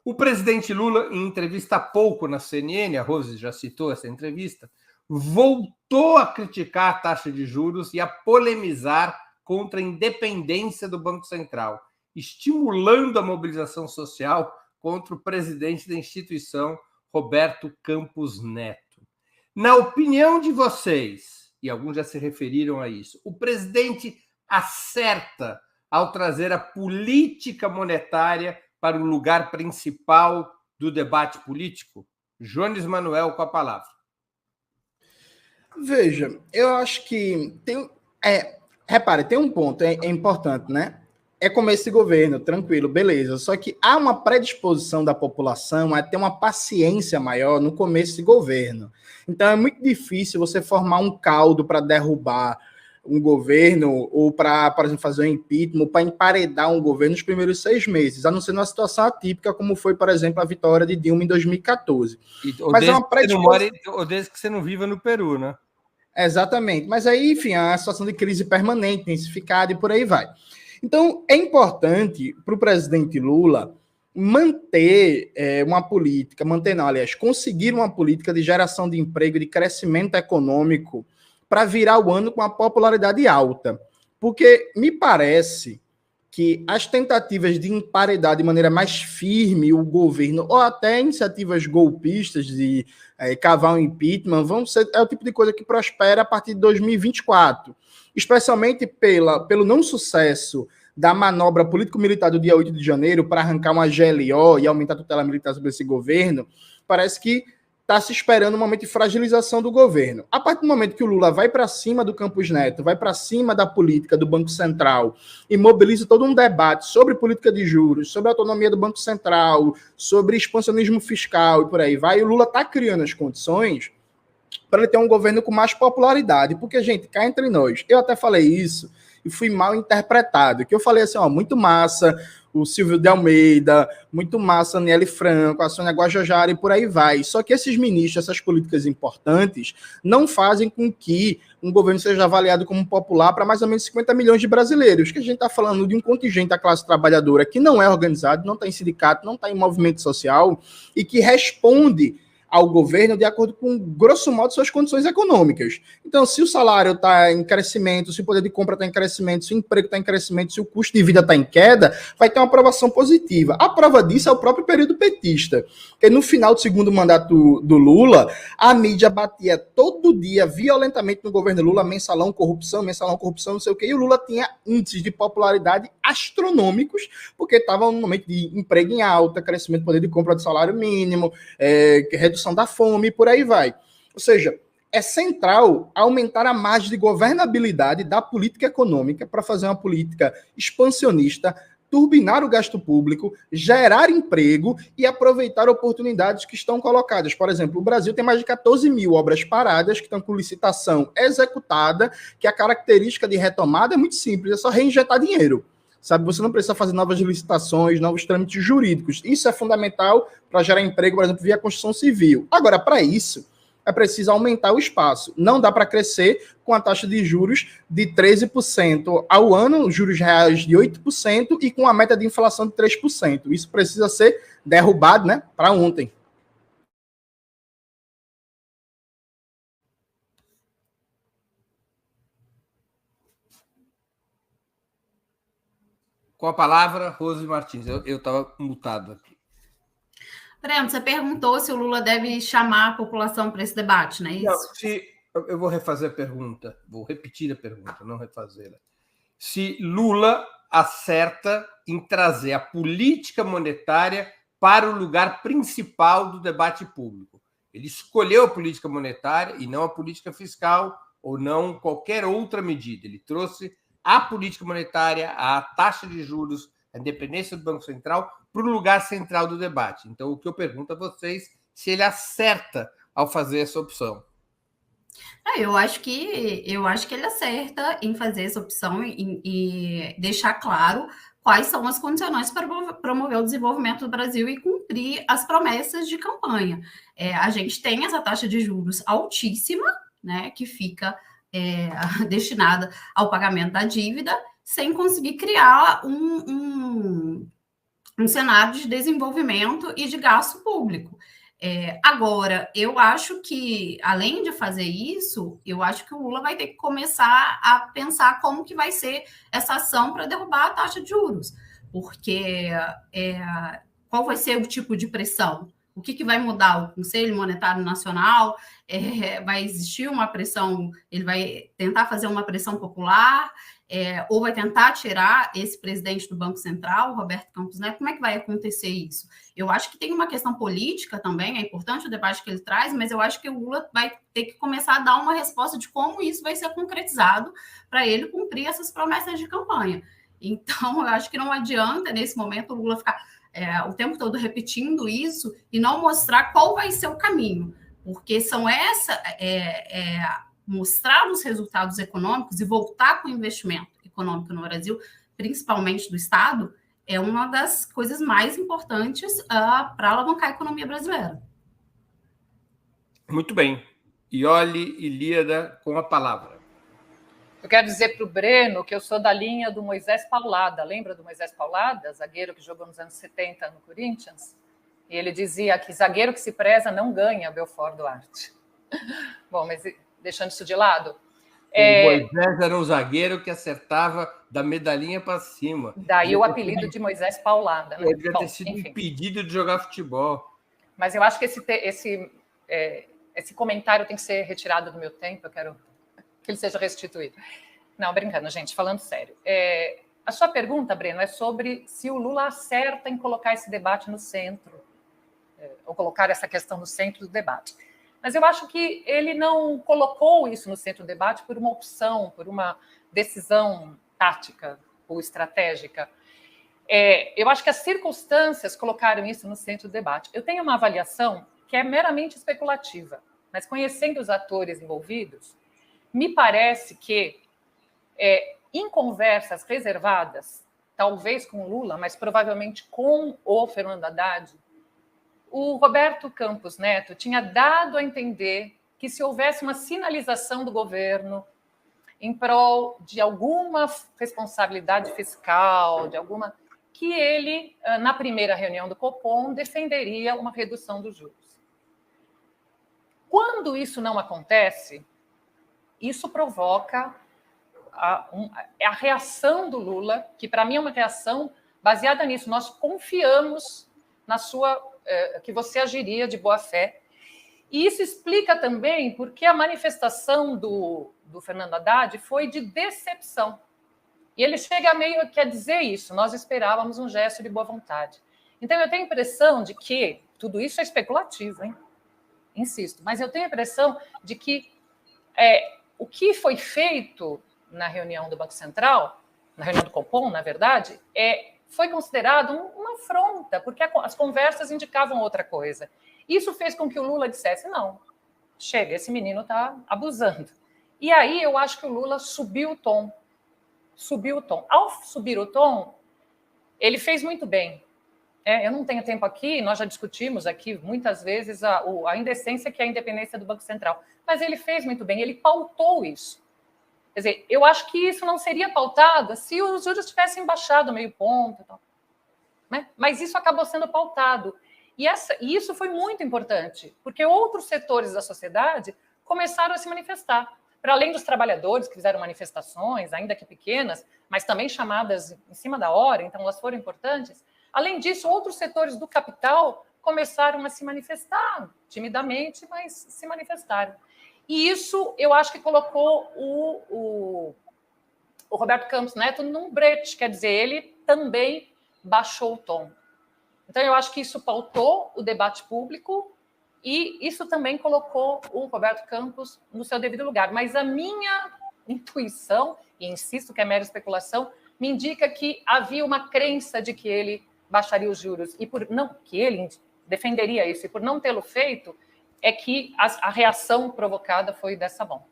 O presidente Lula, em entrevista há pouco na CNN, a Rose já citou essa entrevista, voltou a criticar a taxa de juros e a polemizar contra a independência do Banco Central, estimulando a mobilização social contra o presidente da instituição, Roberto Campos Neto. Na opinião de vocês, e alguns já se referiram a isso, o presidente acerta ao trazer a política monetária para o lugar principal do debate político? Jones Manuel, com a palavra. Veja, eu acho que repare, tem um ponto importante, né? É como esse governo, tranquilo, beleza. Só que há uma predisposição da população a ter uma paciência maior no começo desse governo. Então é muito difícil você formar um caldo para derrubar um governo ou para, por exemplo, fazer um impeachment ou para emparedar um governo nos primeiros 6 meses, a não ser numa situação atípica como foi, por exemplo, a vitória de Dilma em 2014. Mas é uma predisposição... Ou desde que você não viva no Peru, né? Exatamente. Mas aí, enfim, é uma situação de crise permanente, intensificada e por aí vai. Então, é importante para o presidente Lula manter conseguir uma política de geração de emprego, de crescimento econômico para virar o ano com a popularidade alta. Porque me parece que as tentativas de emparedar de maneira mais firme o governo, ou até iniciativas golpistas de cavar um impeachment, é o tipo de coisa que prospera a partir de 2024. Especialmente pelo não sucesso da manobra político-militar do dia 8 de janeiro para arrancar uma GLO e aumentar a tutela militar sobre esse governo, parece que está se esperando um momento de fragilização do governo. A partir do momento que o Lula vai para cima do Campos Neto, vai para cima da política do Banco Central e mobiliza todo um debate sobre política de juros, sobre a autonomia do Banco Central, sobre expansionismo fiscal e por aí vai, o Lula está criando as condições para ele ter um governo com mais popularidade. Porque, gente, cá entre nós, eu até falei isso e fui mal interpretado, que eu falei assim, muito massa o Silvio de Almeida, muito massa a Aniele Franco, a Sônia Guajajara e por aí vai. Só que esses ministros, essas políticas importantes, não fazem com que um governo seja avaliado como popular para mais ou menos 50 milhões de brasileiros, que a gente está falando de um contingente da classe trabalhadora que não é organizado, não está em sindicato, não está em movimento social e que responde ao governo de acordo com, grosso modo, suas condições econômicas. Então, se o salário está em crescimento, se o poder de compra está em crescimento, se o emprego está em crescimento, se o custo de vida está em queda, vai ter uma aprovação positiva. A prova disso é o próprio período petista, que no final do segundo mandato do Lula, a mídia batia todo dia violentamente no governo Lula, mensalão, corrupção, não sei o quê, e o Lula tinha índices de popularidade astronômicos, porque estava num momento de emprego em alta, crescimento do poder de compra do salário mínimo, redução da fome e por aí vai. Ou seja, é central aumentar a margem de governabilidade da política econômica para fazer uma política expansionista, turbinar o gasto público, gerar emprego e aproveitar oportunidades que estão colocadas. Por exemplo, o Brasil tem mais de 14 mil obras paradas que estão com licitação executada, que a característica de retomada é muito simples, é só reinjetar dinheiro. Sabe, você não precisa fazer novas licitações, novos trâmites jurídicos. Isso é fundamental para gerar emprego, por exemplo, via construção civil. Agora, para isso, é preciso aumentar o espaço. Não dá para crescer com a taxa de juros de 13% ao ano, juros reais de 8% e com a meta de inflação de 3%. Isso precisa ser derrubado, né, para ontem. Com a palavra, Rose Martins. Eu estava mutado aqui. Breno, você perguntou se o Lula deve chamar a população para esse debate, não é isso? Não, eu vou refazer a pergunta. Vou repetir a pergunta, não refazê-la. Se Lula acerta em trazer a política monetária para o lugar principal do debate público. Ele escolheu a política monetária e não a política fiscal ou não qualquer outra medida. Ele trouxe a política monetária, a taxa de juros, a independência do Banco Central para o lugar central do debate. Então, o que eu pergunto a vocês, se ele acerta ao fazer essa opção. Eu acho que ele acerta em fazer essa opção e deixar claro quais são as condicionantes para promover o desenvolvimento do Brasil e cumprir as promessas de campanha. A gente tem essa taxa de juros altíssima, né, que fica destinada ao pagamento da dívida, sem conseguir criar um cenário de desenvolvimento e de gasto público. Agora, eu acho que, além de fazer isso, eu acho que o Lula vai ter que começar a pensar como que vai ser essa ação para derrubar a taxa de juros, porque qual vai ser o tipo de pressão? O que vai mudar? O Conselho Monetário Nacional vai existir uma pressão, ele vai tentar fazer uma pressão popular, ou vai tentar tirar esse presidente do Banco Central, Roberto Campos Neto? Como é que vai acontecer isso? Eu acho que tem uma questão política também, é importante o debate que ele traz, mas eu acho que o Lula vai ter que começar a dar uma resposta de como isso vai ser concretizado para ele cumprir essas promessas de campanha. Então, eu acho que não adianta, nesse momento, o Lula ficar o tempo todo repetindo isso e não mostrar qual vai ser o caminho, porque são mostrar os resultados econômicos e voltar com o investimento econômico no Brasil, principalmente do Estado, é uma das coisas mais importantes para alavancar a economia brasileira. Muito bem. Iole Ilíada com a palavra. Eu quero dizer para o Breno que eu sou da linha do Moisés Paulada. Lembra do Moisés Paulada, zagueiro que jogou nos anos 70 no Corinthians? E ele dizia que zagueiro que se preza não ganha, Belfort Duarte. Bom, mas deixando isso de lado... O Moisés era um zagueiro que acertava da medalhinha para cima. Daí o apelido de Moisés Paulada. Né? Ele devia ter sido impedido de jogar futebol. Mas eu acho que esse comentário tem que ser retirado do meu tempo, eu quero que ele seja restituído. Não, brincando, gente, falando sério. A sua pergunta, Breno, é sobre se o Lula acerta em colocar esse debate no centro, ou colocar essa questão no centro do debate. Mas eu acho que ele não colocou isso no centro do debate por uma opção, por uma decisão tática ou estratégica. Eu acho que as circunstâncias colocaram isso no centro do debate. Eu tenho uma avaliação que é meramente especulativa, mas conhecendo os atores envolvidos, me parece que, em conversas reservadas, talvez com o Lula, mas provavelmente com o Fernando Haddad, o Roberto Campos Neto tinha dado a entender que se houvesse uma sinalização do governo em prol de alguma responsabilidade fiscal, que ele, na primeira reunião do Copom, defenderia uma redução dos juros. Quando isso não acontece, isso provoca a reação do Lula, que para mim é uma reação baseada nisso. Nós confiamos na que você agiria de boa fé. E isso explica também porque a manifestação do Fernando Haddad foi de decepção. E ele chega meio que a dizer isso, nós esperávamos um gesto de boa vontade. Então, eu tenho a impressão de que, tudo isso é especulativo, hein? Insisto, mas eu tenho a impressão de que o que foi feito na reunião do Banco Central, na reunião do Copom, na verdade, foi considerado uma afronta, porque as conversas indicavam outra coisa. Isso fez com que o Lula dissesse, não, chega, esse menino está abusando. E aí eu acho que o Lula subiu o tom. Ao subir o tom, ele fez muito bem. Eu não tenho tempo aqui, nós já discutimos aqui muitas vezes a indecência que é a independência do Banco Central, mas ele fez muito bem, ele pautou isso. Quer dizer, eu acho que isso não seria pautado se os juros tivessem baixado meio ponto. Né? Mas isso acabou sendo pautado. E isso foi muito importante, porque outros setores da sociedade começaram a se manifestar. Para além dos trabalhadores que fizeram manifestações, ainda que pequenas, mas também chamadas em cima da hora, então elas foram importantes. Além disso, outros setores do capital começaram a se manifestar, timidamente, mas se manifestaram. E isso, eu acho que colocou o Roberto Campos Neto num brete, quer dizer, ele também baixou o tom. Então, eu acho que isso pautou o debate público e isso também colocou o Roberto Campos no seu devido lugar. Mas a minha intuição, e insisto que é mera especulação, me indica que havia uma crença de que ele baixaria os juros e que ele defenderia isso, e por não tê-lo feito, é que a reação provocada foi dessa bom.